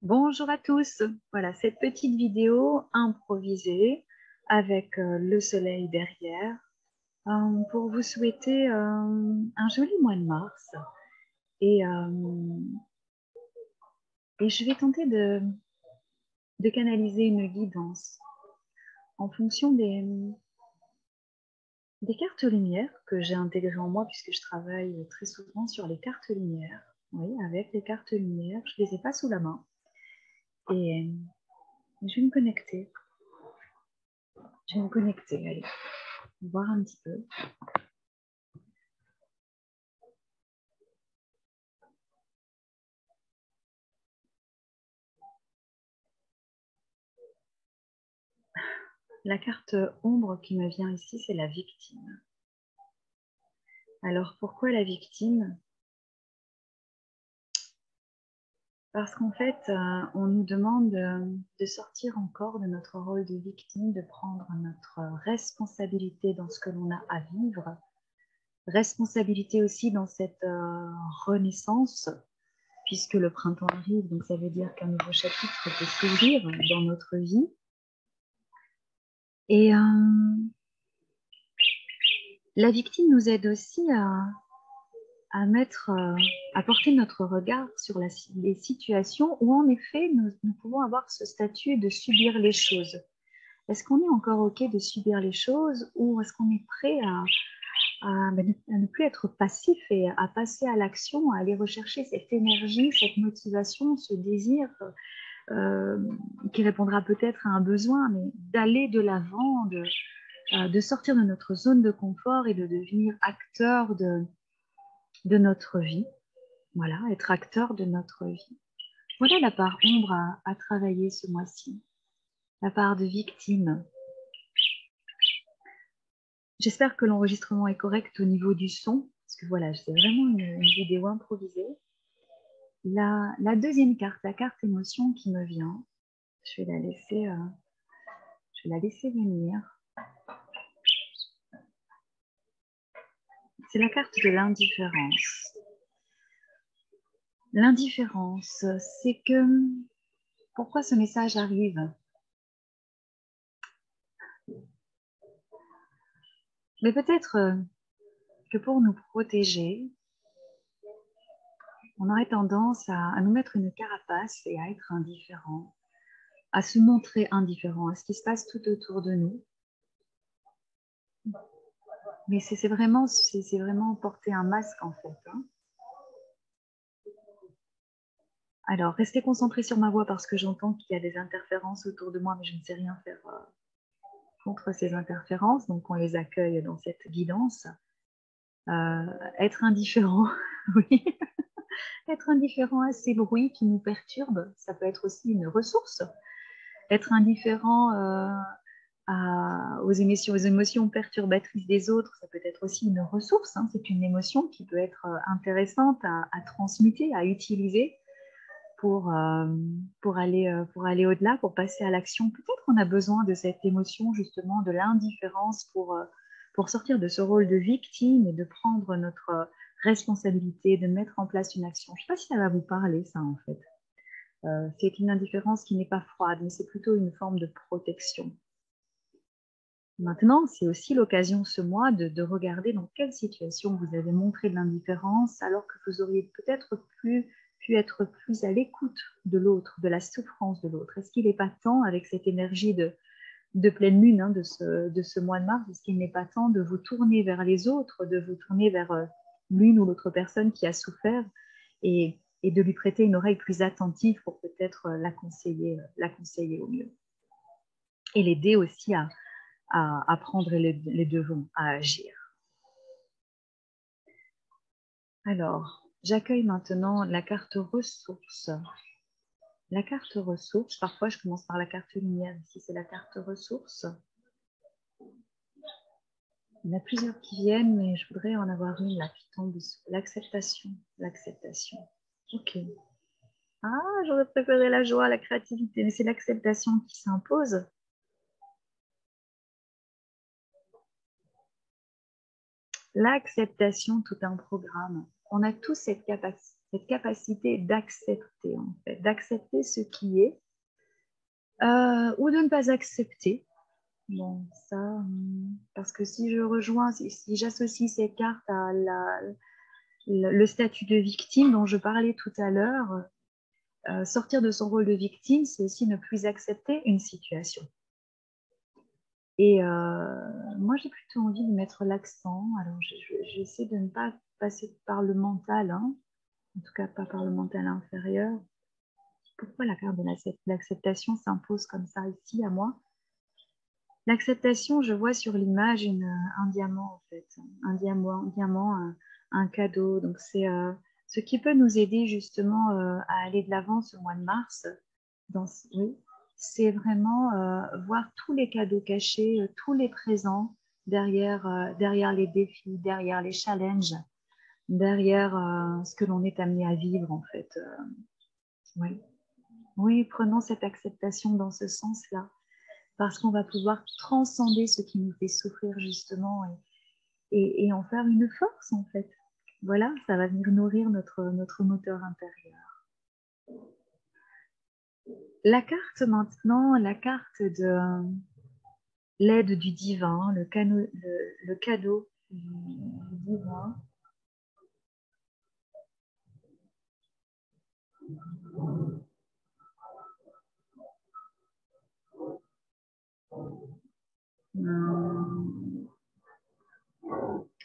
Bonjour à tous, voilà cette petite vidéo improvisée avec le soleil derrière pour vous souhaiter un joli mois de mars et, et je vais tenter de canaliser une guidance en fonction des cartes lumière que j'ai intégrées en moi puisque je travaille très souvent sur les cartes lumière. Oui, avec les cartes lumière, je ne les ai pas sous la main et je vais me connecter. Je vais me connecter, allez, voir un petit peu. La carte ombre qui me vient ici, c'est la victime. Alors pourquoi la victime? Parce qu'en fait, on nous demande de sortir encore de notre rôle de victime, de prendre notre responsabilité dans ce que l'on a à vivre, responsabilité aussi dans cette renaissance, puisque le printemps arrive, donc ça veut dire qu'un nouveau chapitre peut s'ouvrir dans notre vie. Et la victime nous aide aussi à porter notre regard sur les situations où en effet nous pouvons avoir ce statut de subir les choses. Est-ce qu'on est encore OK de subir les choses ou est-ce qu'on est prêt à ne plus être passif et à passer à l'action, à aller rechercher cette énergie, cette motivation, ce désir qui répondra peut-être à un besoin, mais d'aller de l'avant, de sortir de notre zone de confort et de devenir acteur de notre vie. Voilà, être acteur de notre vie. Voilà la part ombre à travailler ce mois-ci. La part de victime. J'espère que l'enregistrement est correct au niveau du son, parce que voilà, c'est vraiment une vidéo improvisée. La deuxième carte, la carte émotion qui me vient, je vais la laisser venir. C'est la carte de l'indifférence. L'indifférence, c'est que pourquoi ce message arrive? Mais peut-être que pour nous protéger, on aurait tendance à nous mettre une carapace et à être indifférent, à se montrer indifférent à ce qui se passe tout autour de nous. Mais c'est vraiment porter un masque en fait. Hein. Alors, restez concentrés sur ma voix parce que j'entends qu'il y a des interférences autour de moi, mais je ne sais rien faire contre ces interférences, donc on les accueille dans cette guidance. Être indifférent, oui. Être indifférent à ces bruits qui nous perturbent, ça peut être aussi une ressource. Être indifférent aux émotions perturbatrices des autres, ça peut être aussi une ressource. Hein. C'est une émotion qui peut être intéressante à transmuter, à utiliser pour aller au-delà, pour passer à l'action. Peut-être qu'on a besoin de cette émotion, justement, de l'indifférence pour sortir de ce rôle de victime et de prendre notre responsabilité, de mettre en place une action. Je ne sais pas si ça va vous parler, ça, en fait. C'est une indifférence qui n'est pas froide, mais c'est plutôt une forme de protection. Maintenant, c'est aussi l'occasion ce mois de regarder dans quelle situation vous avez montré de l'indifférence alors que vous auriez peut-être pu être plus à l'écoute de l'autre, de la souffrance de l'autre. Est-ce qu'il n'est pas temps, avec cette énergie de pleine lune hein, de ce mois de mars, est-ce qu'il n'est pas temps de vous tourner vers les autres, de vous tourner vers l'une ou l'autre personne qui a souffert et de lui prêter une oreille plus attentive pour peut-être la conseiller au mieux. Et l'aider aussi à prendre les devants, à agir. Alors, j'accueille maintenant la carte ressources. La carte ressources, parfois je commence par la carte lumière, ici c'est la carte ressources. Il y en a plusieurs qui viennent, mais je voudrais en avoir une là qui tombe dessous. L'acceptation, l'acceptation. Ok. Ah, j'aurais préféré la joie, la créativité, mais c'est l'acceptation qui s'impose. L'acceptation, tout un programme. on a tous cette capacité d'accepter, en fait, d'accepter ce qui est, ou de ne pas accepter. Bon, ça, parce que si je rejoins, si j'associe ces cartes à le statut de victime dont je parlais tout à l'heure, sortir de son rôle de victime, c'est aussi ne plus accepter une situation. Et moi, j'ai plutôt envie de mettre l'accent. Alors, j'essaie de ne pas passer par le mental, hein, en tout cas pas par le mental inférieur. Pourquoi la carte de l'acceptation s'impose comme ça ici à moi? L'acceptation, je vois sur l'image un diamant, en fait. Un diamant, un cadeau. Donc, c'est ce qui peut nous aider justement à aller de l'avant ce mois de mars. Oui, c'est vraiment voir tous les cadeaux cachés, tous les présents derrière les défis, derrière les challenges, derrière ce que l'on est amené à vivre, en fait. Oui. Oui, prenons cette acceptation dans ce sens-là, parce qu'on va pouvoir transcender ce qui nous fait souffrir justement et en faire une force en fait. Voilà, ça va venir nourrir notre moteur intérieur. La carte maintenant, la carte de l'aide du divin, le cadeau du divin.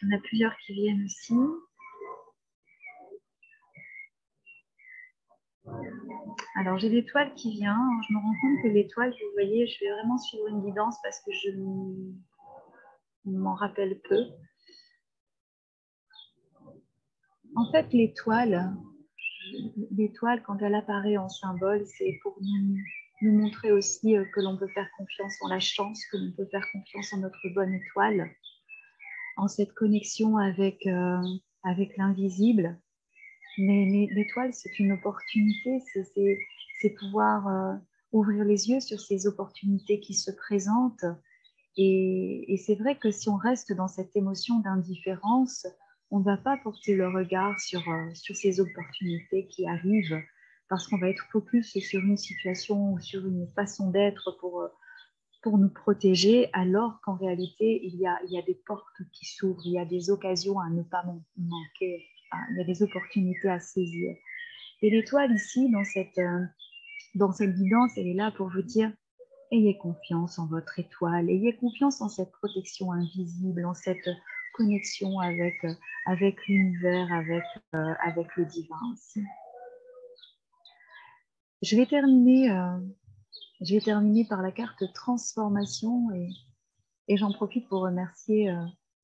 On a plusieurs qui viennent aussi. Alors, j'ai l'étoile qui vient. Je me rends compte que l'étoile, vous voyez, je vais vraiment suivre une guidance parce que je m'en rappelle peu. En fait, l'étoile, quand elle apparaît en symbole, c'est pour nous montrer aussi que l'on peut faire confiance en la chance, que l'on peut faire confiance en notre bonne étoile, en cette connexion avec l'invisible. Mais l'étoile, c'est une opportunité, c'est pouvoir ouvrir les yeux sur ces opportunités qui se présentent. Et c'est vrai que si on reste dans cette émotion d'indifférence, on ne va pas porter le regard sur ces opportunités qui arrivent parce qu'on va être focus sur une situation ou sur une façon d'être pour nous protéger, alors qu'en réalité, il y a des portes qui s'ouvrent, il y a des occasions à ne pas manquer, il y a des opportunités à saisir. Et l'étoile ici, dans cette guidance, elle est là pour vous dire ayez confiance en votre étoile, ayez confiance en cette protection invisible, en cette connexion avec l'univers, avec le divin aussi. Je vais terminer par la carte transformation et j'en profite pour remercier,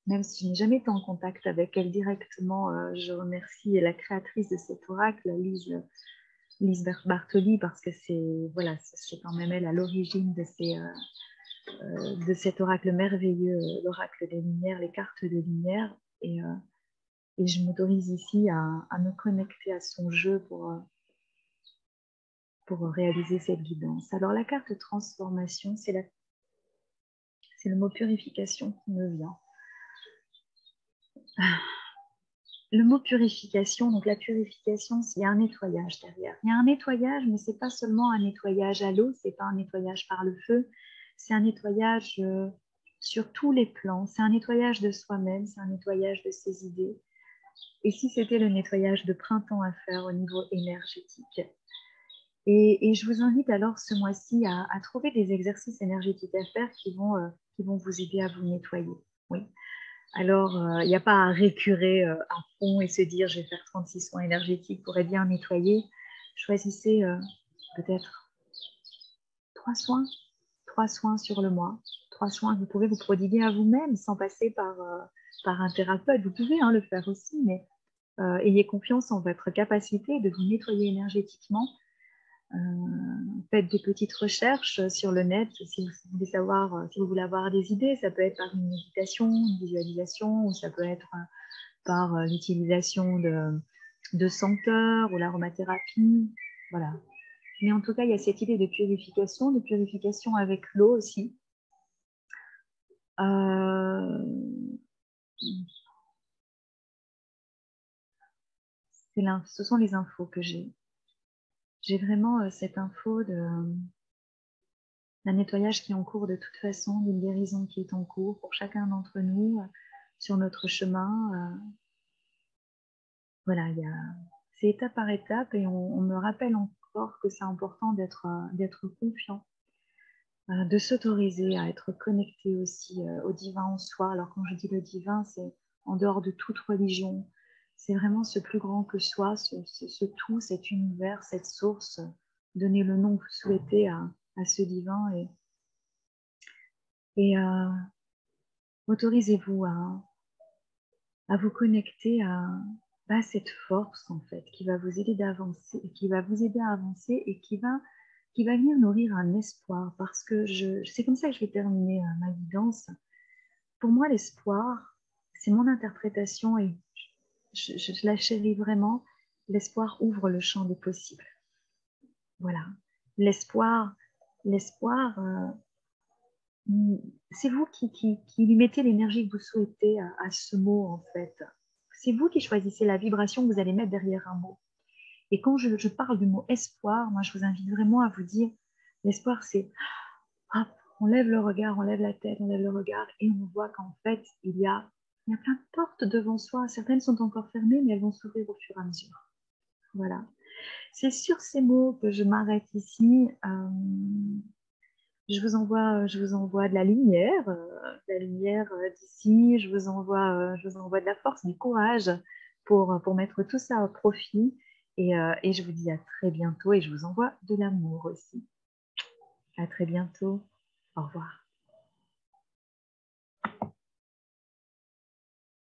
même si je n'ai jamais été en contact avec elle directement, je remercie la créatrice de cet oracle, Lise Bartoli, parce que c'est quand même elle à l'origine de cet oracle merveilleux, l'oracle des lumières, les cartes de lumière. Et je m'autorise ici à me connecter à son jeu pour réaliser cette guidance. Alors la carte transformation, c'est le mot purification qui me vient. Le mot purification, donc la purification, il y a un nettoyage derrière. Il y a un nettoyage, mais ce n'est pas seulement un nettoyage à l'eau, ce n'est pas un nettoyage par le feu, c'est un nettoyage sur tous les plans, c'est un nettoyage de soi-même, c'est un nettoyage de ses idées. Et si c'était le nettoyage de printemps à faire au niveau énergétique? Et je vous invite alors ce mois-ci à trouver des exercices énergétiques à faire qui vont vous aider à vous nettoyer. Oui. Alors, il n'y a pas à récurer à fond et se dire je vais faire 36 soins énergétiques pour être bien nettoyer. Choisissez peut-être 3 soins sur le mois. 3 soins que vous pouvez vous prodiguer à vous-même sans passer par un thérapeute. Vous pouvez le faire aussi, mais ayez confiance en votre capacité de vous nettoyer énergétiquement. Faites des petites recherches sur le net si vous voulez avoir des idées. Ça peut être par une méditation, une visualisation, ou ça peut être par l'utilisation de senteurs ou l'aromathérapie. Voilà. Mais en tout cas, il y a cette idée de purification avec l'eau aussi. Ce sont les infos que j'ai. J'ai vraiment cette info d'un nettoyage qui est en cours de toute façon, d'une guérison qui est en cours pour chacun d'entre nous sur notre chemin. Voilà, c'est étape par étape et on me rappelle encore que c'est important d'être confiant, de s'autoriser à être connecté aussi au divin en soi. Alors quand je dis le divin, c'est en dehors de toute religion. C'est vraiment ce plus grand que soi, ce tout, cet univers, cette source. Donner le nom que vous souhaitez à ce divin et autorisez-vous à vous connecter à cette force en fait qui va vous aider d'avancer, qui va vous aider à avancer et qui va venir nourrir un espoir parce que c'est comme ça que je vais terminer ma guidance. Pour moi, l'espoir, c'est mon interprétation et je la chéris vraiment. L'espoir ouvre le champ des possibles. Voilà. L'espoir, c'est vous qui lui mettez l'énergie que vous souhaitez à ce mot, en fait. C'est vous qui choisissez la vibration que vous allez mettre derrière un mot. Et quand je parle du mot espoir, moi, je vous invite vraiment à vous dire, l'espoir, c'est, hop, on lève le regard, on lève la tête, on lève le regard, et on voit qu'en fait, il y a plein de portes devant soi. Certaines sont encore fermées, mais elles vont s'ouvrir au fur et à mesure. Voilà. C'est sur ces mots que je m'arrête ici. Je vous envoie de la lumière d'ici. Je vous envoie de la force, du courage pour mettre tout ça au profit. Et je vous dis à très bientôt et je vous envoie de l'amour aussi. À très bientôt. Au revoir.